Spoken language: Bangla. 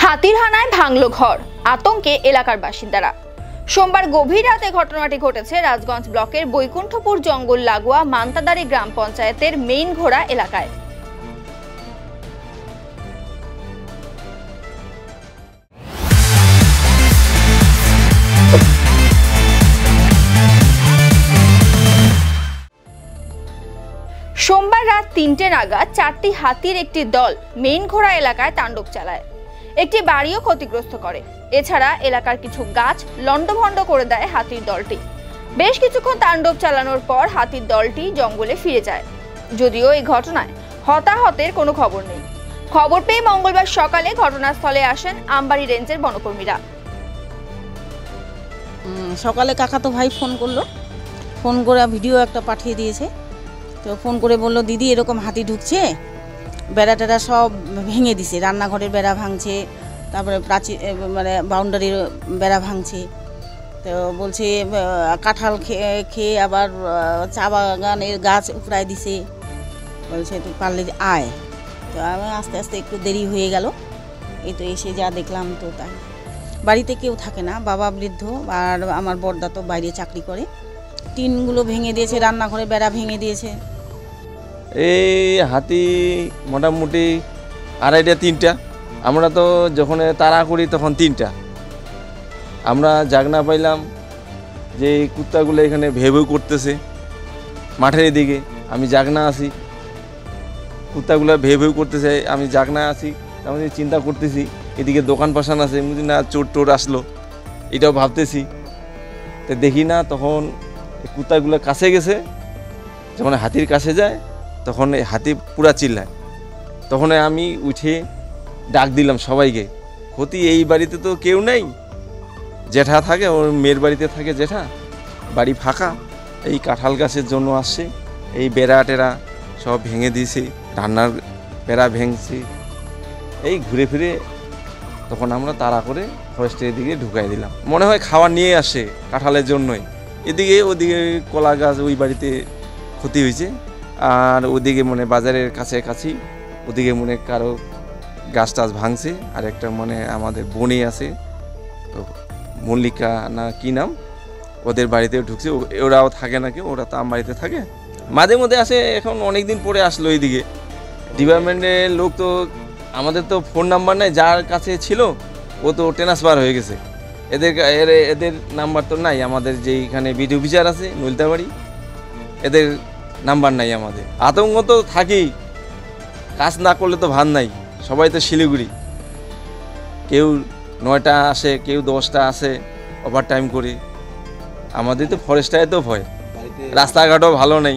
হাতির হানায় ভাঙল ঘর, আতঙ্কে এলাকার বাসিন্দারা। সোমবার গভীর রাতে ঘটনাটি ঘটেছে রাজগঞ্জ ব্লকের বৈকুণ্ঠপুর জঙ্গল লাগোয়া মান্তাদারি গ্রাম পঞ্চায়েতের মেইন ঘোড়া এলাকায়। সোমবার রাত ৩টে নাগাদ ৪টি হাতির একটি দল মেইন ঘোড়া এলাকায় তাণ্ডব চালায়, একটি বাড়িও ক্ষতিগ্রস্ত করে। এছাড়া এলাকার কিছু গাছ লণ্ডভণ্ড করে দেয় হাতির দলটি। বেশ কিছুক্ষণ তাণ্ডব চালানোর পর হাতির দলটি জঙ্গলে ফিরে যায়, যদিও এই ঘটনায় হতাহতের কোনো খবর নেই। খবর পেয়ে মঙ্গলবার সকালে ঘটনাস্থলে আসেন আমবাড়ি রেঞ্জের বনকর্মীরা। সকালে কাকাতো ভাই ফোন করলো, ফোন করে ভিডিও একটা পাঠিয়ে দিয়েছে। তো ফোন করে বললো, দিদি এরকম হাতি ঢুকছে, বেড়া টেড়া সব ভেঙে দিছে, রান্নাঘরের বেড়া ভাঙছে, তারপরে প্রাচীর মানে বাউন্ডারির বেড়া ভাঙছে। তো বলছে কাঁঠাল খেয়ে আবার চা বাগানের গাছ উপড়ায় দিছে। বলছে তুই পারলে আয়। তো আমি আস্তে আস্তে একটু দেরি হয়ে গেল। এই তো এসে যা দেখলাম, তো তাই বাড়িতে কেউ থাকে না, বাবা বৃদ্ধ, আর আমার বড়দা তো বাইরে চাকরি করে। টিনগুলো ভেঙে দিয়েছে, রান্নাঘরে বেড়া ভেঙে দিয়েছে। এই হাতি মোটামুটি 2.5টা 3টা। আমরা তো যখন তাড়া করি তখন 3টা। আমরা জাগনা পাইলাম যে কুত্তাগুলো এখানে ভেউ করতেছে মাঠের দিকে। আমি জাগনা আছি, কুত্তাগুলো ভেউ করতেছে, আমি জাগনা আছি। আমি চিন্তা করতেছি এদিকে দোকান পাশান আছে, বুঝি না চোর টোর আসলো, এটাও ভাবতেছি। তো দেখি না, তখন কুত্তাগুলো কাছে গেছে। যখন হাতির কাছে যায় তখন এই হাতি পুরা চিল্লায়। তখন আমি উঠে ডাক দিলাম সবাইকে। ক্ষতি এই বাড়িতে তো কেউ নেই, জেঠা থাকে, ওর মেয়ের বাড়িতে থাকে জেঠা, বাড়ি ফাঁকা। এই কাঁঠাল গাছের জন্য আসছে, এই বেড়া টেরা সব ভেঙে দিয়েছে, রান্নার বেড়া ভেঙছে। এই ঘুরে ফিরে তখন আমরা তাড়া করে ফরেস্টের দিকে ঢুকাই দিলাম। মনে হয় খাবার নিয়ে আসে কাঁঠালের জন্যই। এদিকে ওদিকে কলা গাছ ওই বাড়িতে ক্ষতি হয়েছে, আর ওদিকে মানে বাজারের কাছাকাছি ওদিকে মনে কারো গাছ টাছ ভাঙছে। আর একটা মানে আমাদের বনে আছে, তো মল্লিকা না কি নাম, ওদের বাড়িতেও ঢুকছে। ওরাও থাকে না, কেউ ওরা তো আমার বাড়িতে থাকে, মাঝে মধ্যে আসে। এখন অনেক দিন পরে আসলো এইদিকে। ডিপার্টমেন্টের লোক তো, আমাদের তো ফোন নাম্বার নাই, যার কাছে ছিল ও তো ট্রান্সফার হয়ে গেছে। এদের নাম্বার তো নাই আমাদের। যেইখানে বিডি অফিসার আছে নলিতাবাড়ি, এদের নাম্বার নাই আমাদের। আতঙ্ক তো থাকি, কাজ না করলে তো ভান নাই। সবাই তো শিলিগুড়ি, কেউ 9টা আসে, কেউ 10টা আসে, ওভার টাইম করে। আমাদের তো ফরেস্টায় তো ভয়, রাস্তাঘাটও ভালো নেই।